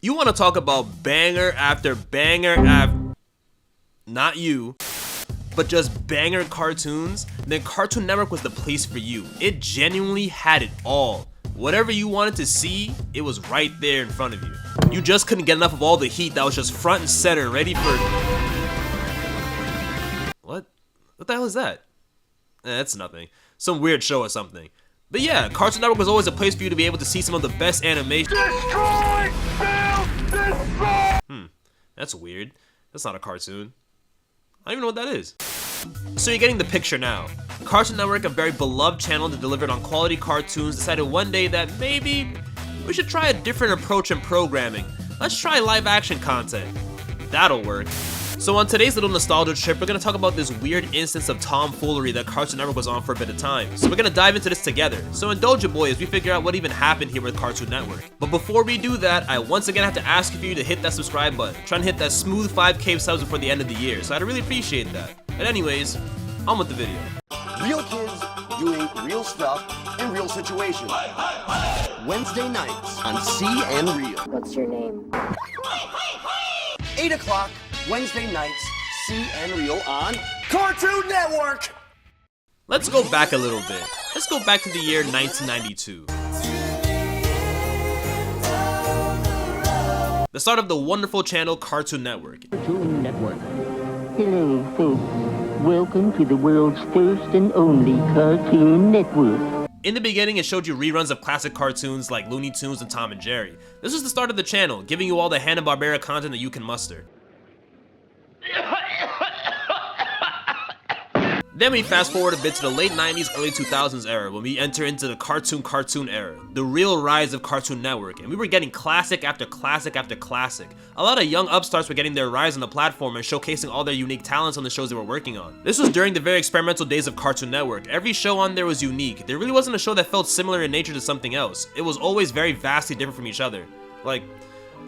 You want to talk about banger after banger after, not you, but just banger cartoons? Then Cartoon Network was the place for you. It genuinely had it all. Whatever you wanted to see, it was right there in front of you. You just couldn't get enough of all the heat that was just front and center, ready for... What? What the hell is that? That's nothing. Some weird show or something. But yeah, Cartoon Network was always a place for you to be able to see some of the best animation. Destroy! Destroy! That's weird. That's not a cartoon. I don't even know what that is. So you're getting the picture now. Cartoon Network, a very beloved channel that delivered on quality cartoons, decided one day that maybe we should try a different approach in programming. Let's try live action content. That'll work. So on today's little nostalgia trip, we're gonna talk about this weird instance of tomfoolery that Cartoon Network was on for a bit of time. So we're gonna dive into this together. So indulge it, boy, as we figure out what even happened here with Cartoon Network. But before we do that, I once again have to ask for you to hit that subscribe button. Try and hit that smooth 5K subs before the end of the year. So I'd really appreciate that. But anyways, on with the video. Real kids doing real stuff in real situations. Wednesday nights on C and Real. What's your name? 8 o'clock, Wednesday nights, C and Real on Cartoon Network. Let's go back a little bit. Let's go back to the year 1992. The start of the wonderful channel Cartoon Network. Cartoon Network. Hello, folks. Welcome to the world's first and only Cartoon Network. In the beginning, it showed you reruns of classic cartoons like Looney Tunes and Tom and Jerry. This was the start of the channel, giving you all the Hanna-Barbera content that you can muster. Then we fast forward a bit to the late 90s, early 2000s era, when we enter into the cartoon era, the real rise of Cartoon Network, and we were getting classic after classic after classic. A lot of young upstarts were getting their rise on the platform and showcasing all their unique talents on the shows they were working on. This was during the very experimental days of Cartoon Network. Every show on there was unique. There really wasn't a show that felt similar in nature to something else. It was always very vastly different from each other. Like,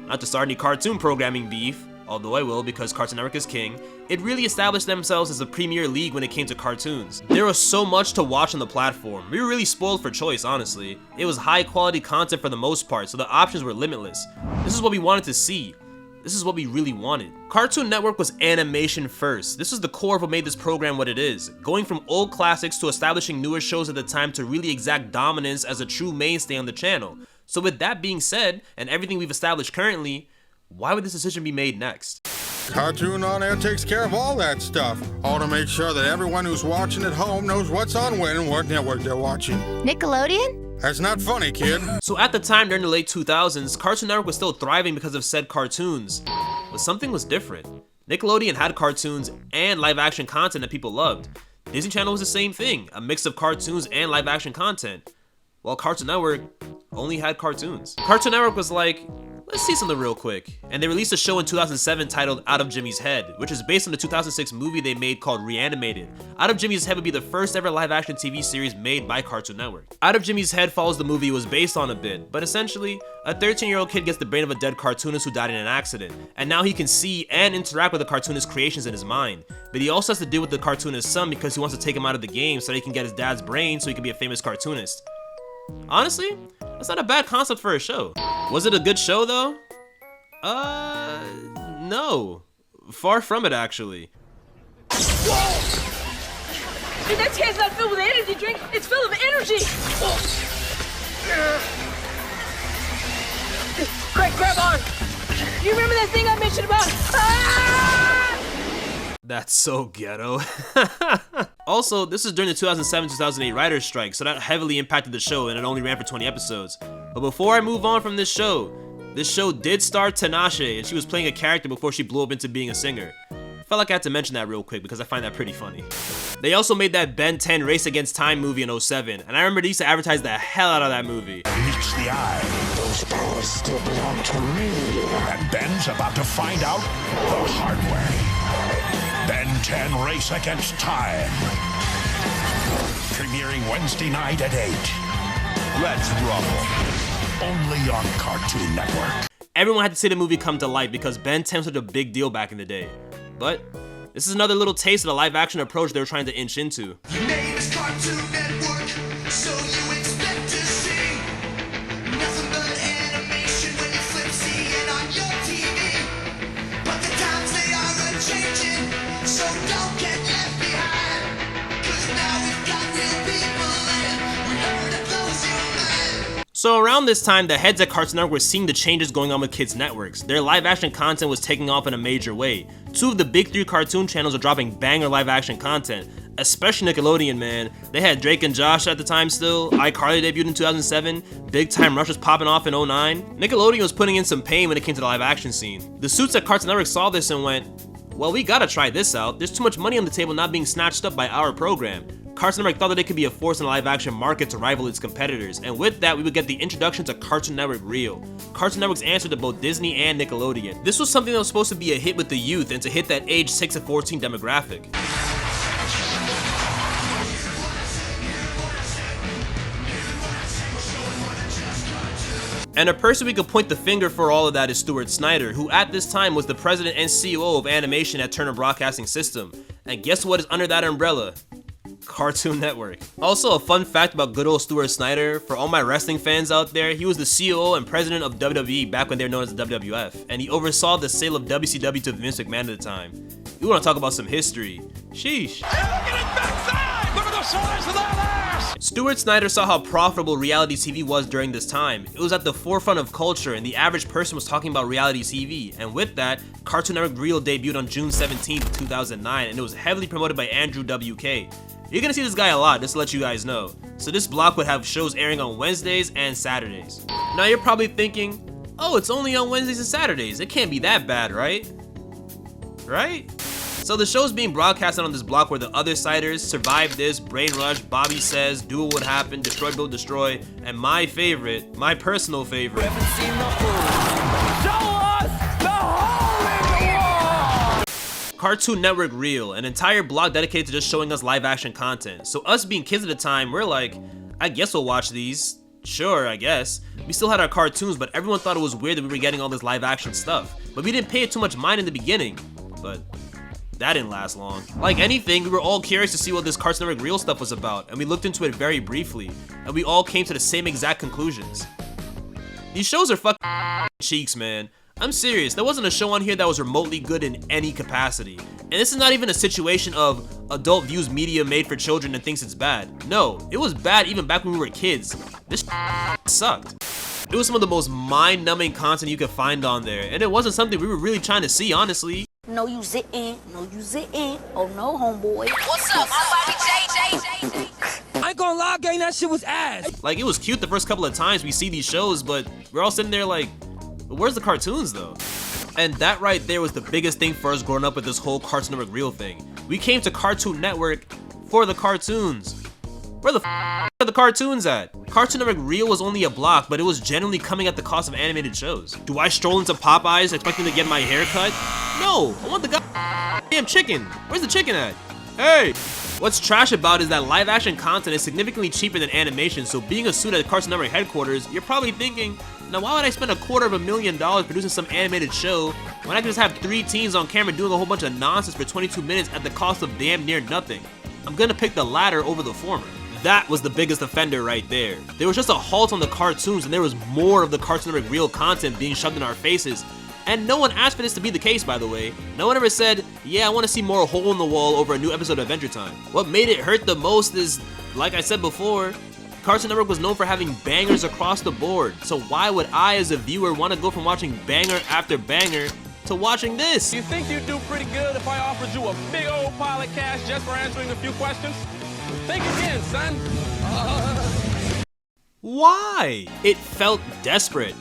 not to start any cartoon programming beef, although I will because Cartoon Network is king, it really established themselves as a premier league when it came to cartoons. There was so much to watch on the platform. We were really spoiled for choice, honestly. It was high quality content for the most part, so the options were limitless. This is what we wanted to see. This is what we really wanted. Cartoon Network was animation first. This was the core of what made this program what it is. Going from old classics to establishing newer shows at the time to really exact dominance as a true mainstay on the channel. So with that being said, and everything we've established currently, why would this decision be made next? Cartoon On Air takes care of all that stuff. All to make sure that everyone who's watching at home knows what's on when and what network they're watching. Nickelodeon? That's not funny, kid. So at the time during the late 2000s, Cartoon Network was still thriving because of said cartoons. But something was different. Nickelodeon had cartoons and live action content that people loved. Disney Channel was the same thing, a mix of cartoons and live action content. While Cartoon Network only had cartoons. Cartoon Network was like, let's see something real quick. And they released a show in 2007 titled Out of Jimmy's Head, which is based on the 2006 movie they made called Reanimated. Out of Jimmy's Head would be the first ever live action TV series made by Cartoon Network. Out of Jimmy's Head follows the movie it was based on a bit, but essentially, a 13-year-old kid gets the brain of a dead cartoonist who died in an accident, and now he can see and interact with the cartoonist's creations in his mind. But he also has to deal with the cartoonist's son because he wants to take him out of the game so that he can get his dad's brain so he can be a famous cartoonist. Honestly, that's not a bad concept for a show. Was it a good show though? No. Far from it, actually. Whoa! Dude, that can's not filled with an energy drink, it's filled with energy! Grab on! You remember that thing I mentioned about? Ah! That's so ghetto. Also, this is during the 2007-2008 writer's strike, so that heavily impacted the show and it only ran for 20 episodes. But before I move on from this show did star Tinashe, and she was playing a character before she blew up into being a singer. Felt like I had to mention that real quick because I find that pretty funny. They also made that Ben 10 Race Against Time movie in 2007, and I remember they used to advertise the hell out of that movie. Reach the eye. Those powers still belong to me. And Ben's about to find out the hard way. Ben 10 Race Against Time. Premiering Wednesday night at 8. Let's rumble. Only on Cartoon Network. Everyone had to see the movie come to life because Ben 10 was such a big deal back in the day. But this is another little taste of the live action approach they were trying to inch into. Your name is Cartoon Network, so you expect to see nothing but animation when you flip C and on So around this time, the heads at Cartoon Network were seeing the changes going on with kids' networks. Their live action content was taking off in a major way. 2 of the big 3 cartoon channels are dropping banger live action content, especially Nickelodeon, man. They had Drake and Josh at the time still, iCarly debuted in 2007, Big Time Rush was popping off in 2009. Nickelodeon was putting in some pain when it came to the live action scene. The suits at Cartoon Network saw this and went, well, we gotta try this out. There's too much money on the table not being snatched up by our program. Cartoon Network thought that it could be a force in the live action market to rival its competitors, and with that, we would get the introduction to Cartoon Network Real, Cartoon Network's answer to both Disney and Nickelodeon. This was something that was supposed to be a hit with the youth and to hit that age 6 to 14 demographic. And a person we could point the finger for all of that is Stuart Snyder, who at this time was the president and COO of animation at Turner Broadcasting System. And guess what is under that umbrella? Cartoon Network. Also, a fun fact about good old Stuart Snyder, for all my wrestling fans out there, he was the COO and president of WWE back when they were known as the WWF, and he oversaw the sale of WCW to Vince McMahon at the time. You want to talk about some history? Sheesh. Look at his backside! Look at the size of that ass! Stuart Snyder saw how profitable reality TV was during this time. It was at the forefront of culture and the average person was talking about reality TV, and with that, Cartoon Network Real debuted on June 17, 2009, and it was heavily promoted by Andrew WK. You're gonna see this guy a lot, just to let you guys know. So this block would have shows airing on Wednesdays and Saturdays. Now you're probably thinking, oh, it's only on Wednesdays and Saturdays. It can't be that bad, right? Right? So the shows being broadcasted on this block were The Othersiders, Survive This, Brain Rush, Bobby Says, Do What Happened, Destroy Build Destroy, and my favorite, my personal favorite, Cartoon Network Real, an entire block dedicated to just showing us live action content. So us being kids at the time, we're like, I guess we'll watch these. Sure, I guess. We still had our cartoons, but everyone thought it was weird that we were getting all this live action stuff. But we didn't pay it too much mind in the beginning. But that didn't last long. Like anything, we were all curious to see what this Cartoon Network Real stuff was about, and we looked into it very briefly, and we all came to the same exact conclusions. These shows are fucking cheeks, man. I'm serious, there wasn't a show on here that was remotely good in any capacity. And this is not even a situation of adult views media made for children and thinks it's bad. No, it was bad even back when we were kids. This sucked. It was some of the most mind-numbing content you could find on there, and it wasn't something we were really trying to see, honestly. No, you zittin'. No, you zittin'. Oh no, homeboy. What's up, my Bobby J? I ain't gonna lie, gang, that shit was ass. Like, it was cute the first couple of times we see these shows, but we're all sitting there like, where's the cartoons though? And that right there was the biggest thing for us growing up with this whole Cartoon Network Real thing. We came to Cartoon Network for the cartoons. Where the f are the cartoons at? Cartoon Network Real was only a block, but it was generally coming at the cost of animated shows. Do I stroll into Popeyes expecting to get my hair cut? No, I want the goddamn chicken. Where's the chicken at? Hey! What's trash about is that live action content is significantly cheaper than animation, so being a suit at Cartoon Network headquarters, you're probably thinking, now why would I spend $250,000 producing some animated show when I can just have 3 teens on camera doing a whole bunch of nonsense for 22 minutes at the cost of damn near nothing? I'm gonna pick the latter over the former. That was the biggest offender right there. There was just a halt on the cartoons and there was more of the Cartoon Network Real content being shoved in our faces. And no one asked for this to be the case, by the way. No one ever said, yeah, I want to see more hole in the wall over a new episode of Adventure Time. What made it hurt the most is, like I said before, Cartoon Network was known for having bangers across the board. So why would I, as a viewer, want to go from watching banger after banger to watching this? You think you'd do pretty good if I offered you a big old pile of cash just for answering a few questions? Think again, son. Why? It felt desperate.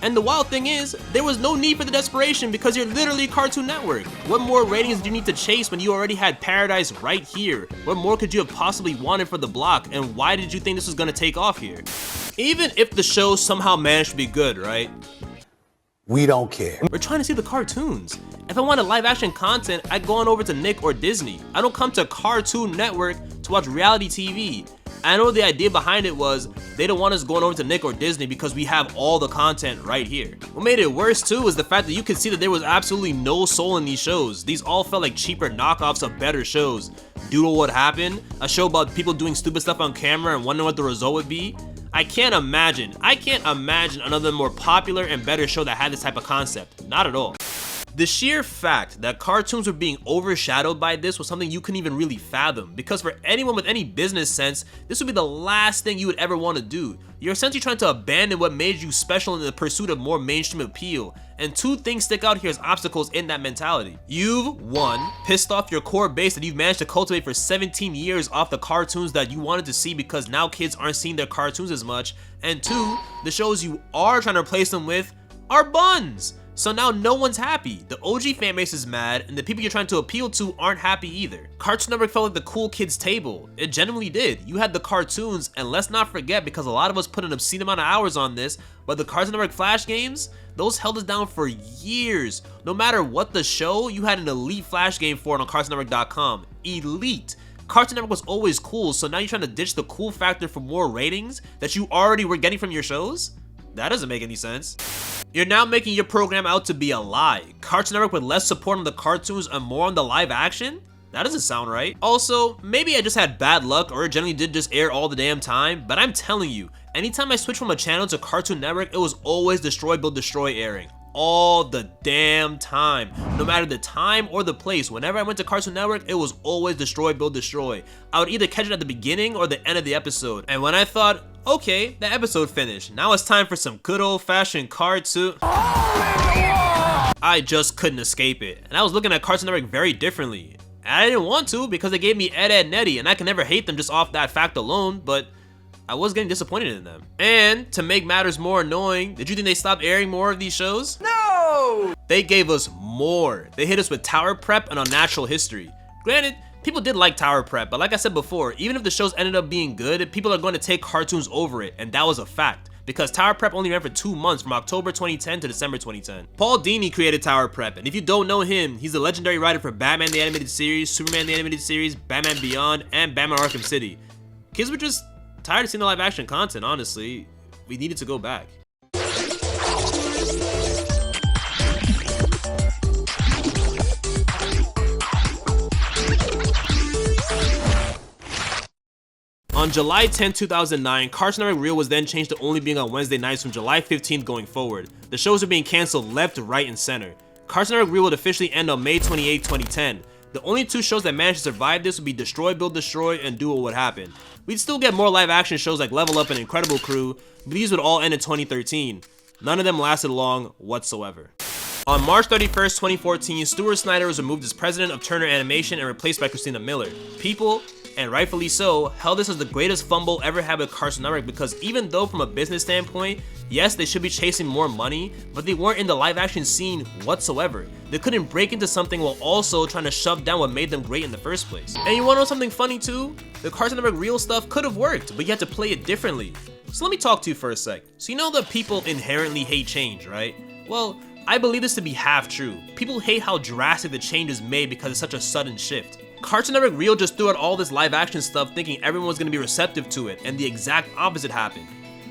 And the wild thing is, there was no need for the desperation because you're literally Cartoon Network. What more ratings do you need to chase when you already had Paradise right here? What more could you have possibly wanted for the block, and why did you think this was gonna take off here? Even if the show somehow managed to be good, right? We don't care. We're trying to see the cartoons. If I wanted live action content, I'd go on over to Nick or Disney. I don't come to Cartoon Network to watch reality TV. I know the idea behind it was they don't want us going over to Nick or Disney because we have all the content right here. What made it worse too is the fact that you could see that there was absolutely no soul in these shows. These all felt like cheaper knockoffs of better shows. Doodle What Happened, a show about people doing stupid stuff on camera and wondering what the result would be. I can't imagine another more popular and better show that had this type of concept. Not at all. The sheer fact that cartoons were being overshadowed by this was something you couldn't even really fathom, because for anyone with any business sense, this would be the last thing you would ever want to do. You're essentially trying to abandon what made you special in the pursuit of more mainstream appeal, and two things stick out here as obstacles in that mentality. You've, one, pissed off your core base that you've managed to cultivate for 17 years off the cartoons that you wanted to see because now kids aren't seeing their cartoons as much, and two, the shows you are trying to replace them with are buns. So now no one's happy. The OG fan base is mad, and the people you're trying to appeal to aren't happy either. Cartoon Network felt like the cool kids table. It genuinely did. You had the cartoons, and let's not forget, because a lot of us put an obscene amount of hours on this, but the Cartoon Network Flash games, those held us down for years. No matter what the show, you had an elite Flash game for it on cartoonnetwork.com. Elite. Cartoon Network was always cool, so now you're trying to ditch the cool factor for more ratings that you already were getting from your shows? That doesn't make any sense. You're now making your program out to be a lie. Cartoon Network with less support on the cartoons and more on the live action? That doesn't sound right. Also, maybe I just had bad luck or it generally did just air all the damn time, but I'm telling you, anytime I switched from a channel to Cartoon Network, it was always Destroy, Build, Destroy airing. All the damn time. No matter the time or the place, whenever I went to Cartoon Network, it was always Destroy, Build, Destroy. I would either catch it at the beginning or the end of the episode. And when I thought, okay, the episode finished, now it's time for some good old-fashioned cartoon, I just couldn't escape it. And I was looking at Cartoon Network very differently. And I didn't want to because they gave me Ed, Edd, and Eddy, and I can never hate them just off that fact alone, but I was getting disappointed in them. And to make matters more annoying, did you think they stopped airing more of these shows? No! They gave us more. They hit us with Tower Prep and Unnatural History. Granted, people did like Tower Prep, but like I said before, even if the shows ended up being good, people are going to take cartoons over it, and that was a fact. Because Tower Prep only ran for 2 months from October 2010 to December 2010. Paul Dini created Tower Prep, and if you don't know him, he's the legendary writer for Batman the Animated Series, Superman the Animated Series, Batman Beyond, and Batman Arkham City. Kids were just tired of seeing the live action content, honestly. We needed to go back. On July 10, 2009, Cartoon Network Reel was then changed to only being on Wednesday nights from July 15th going forward. The shows are being canceled left, right, and center. Cartoon Network Reel would officially end on May 28, 2010. The only two shows that managed to survive this would be Destroy, Build, Destroy, and Do What Would Happen. We'd still get more live action shows like Level Up and Incredible Crew, but these would all end in 2013. None of them lasted long whatsoever. On March 31st, 2014, Stuart Snyder was removed as president of Turner Animation and replaced by Christina Miller. People, and rightfully so, held this as the greatest fumble ever had with Cartoon Network because even though from a business standpoint, yes, they should be chasing more money, but they weren't in the live action scene whatsoever. They couldn't break into something while also trying to shove down what made them great in the first place. And you wanna know something funny too? The Cartoon Network Reel stuff could have worked, but you had to play it differently. So let me talk to you for a sec. So you know that people inherently hate change, right? Well, I believe this to be half true. People hate how drastic the change is made because it's such a sudden shift. Cartoon Network Reel just threw out all this live action stuff thinking everyone was going to be receptive to it, and the exact opposite happened.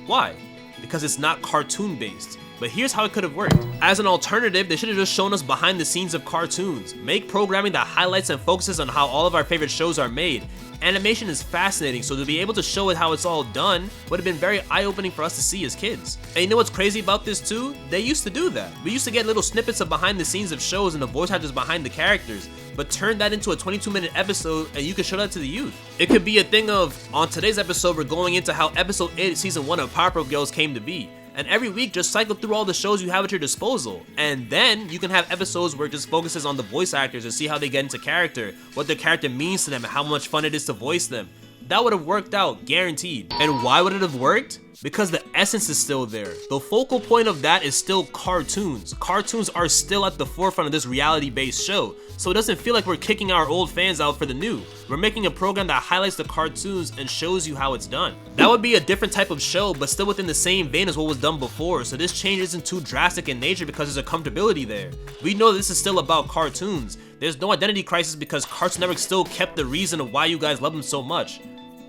Why? Because it's not cartoon based. But here's how it could have worked. As an alternative, they should have just shown us behind the scenes of cartoons. Make programming that highlights and focuses on how all of our favorite shows are made. Animation is fascinating, so to be able to show it how it's all done would have been very eye-opening for us to see as kids. And you know what's crazy about this too? They used to do that. We used to get little snippets of behind the scenes of shows and the voice actors behind the characters, but turn that into a 22-minute episode and you can show that to the youth. It could be a thing of, on today's episode we're going into how episode 8 of season 1 of Powerpuff Girls came to be. And every week just cycle through all the shows you have at your disposal. And then you can have episodes where it just focuses on the voice actors and see how they get into character, what their character means to them, and how much fun it is to voice them. That would have worked out, guaranteed. And why would it have worked? Because the essence is still there. The focal point of that is still cartoons. Cartoons are still at the forefront of this reality-based show, so it doesn't feel like we're kicking our old fans out for the new. We're making a program that highlights the cartoons and shows you how it's done. That would be a different type of show, but still within the same vein as what was done before, so this change isn't too drastic in nature because there's a comfortability there. We know this is still about cartoons. There's no identity crisis because Cartoon Network still kept the reason of why you guys love them so much.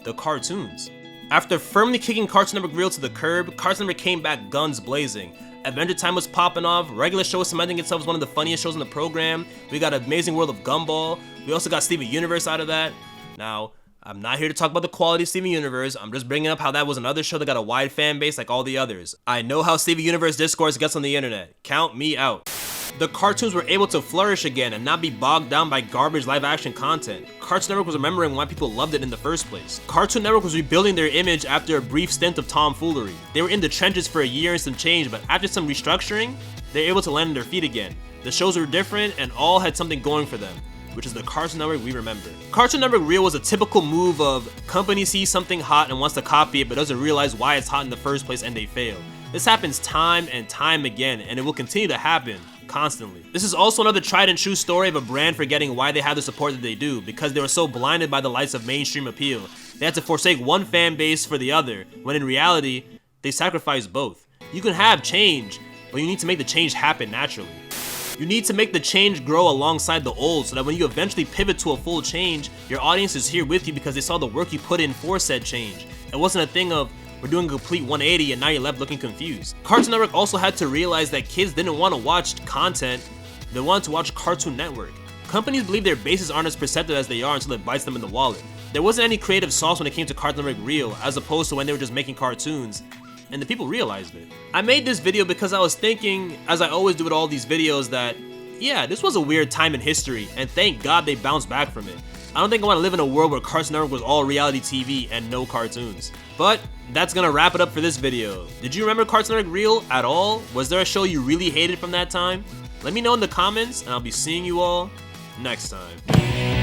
The cartoons. After firmly kicking Cartoon Network Reel to the curb, Cartoon Network came back guns blazing. Adventure Time was popping off, regular show cementing itself as one of the funniest shows in the program. We got Amazing World of Gumball. We also got Steven Universe out of that. Now, I'm not here to talk about the quality of Steven Universe, I'm just bringing up how that was another show that got a wide fan base like all the others. I know how Steven Universe discourse gets on the internet. Count me out. The cartoons were able to flourish again and not be bogged down by garbage live action content. Cartoon Network was remembering why people loved it in the first place. Cartoon Network was rebuilding their image after a brief stint of tomfoolery. They were in the trenches for a year and some change, but after some restructuring, they were able to land on their feet again. The shows were different and all had something going for them, which is the Cartoon Network we remember. Cartoon Network Reel was a typical move of company sees something hot and wants to copy it but doesn't realize why it's hot in the first place and they fail. This happens time and time again, and it will continue to happen constantly. This is also another tried and true story of a brand forgetting why they have the support that they do, because they were so blinded by the lights of mainstream appeal. They had to forsake one fan base for the other, when in reality, they sacrificed both. You can have change, but you need to make the change happen naturally. You need to make the change grow alongside the old so that when you eventually pivot to a full change, your audience is here with you because they saw the work you put in for said change. It wasn't a thing of, we're doing a complete 180 and now you're left looking confused. Cartoon Network also had to realize that kids didn't want to watch content, they wanted to watch Cartoon Network. Companies believe their bases aren't as perceptive as they are until it bites them in the wallet. There wasn't any creative sauce when it came to Cartoon Network Reel, as opposed to when they were just making cartoons, and the people realized it. I made this video because I was thinking, as I always do with all these videos, that yeah, this was a weird time in history, and thank God they bounced back from it. I don't think I want to live in a world where Cartoon Network was all reality TV and no cartoons. But that's gonna wrap it up for this video. Did you remember Cartoon Network Reel at all? Was there a show you really hated from that time? Let me know in the comments, and I'll be seeing you all next time.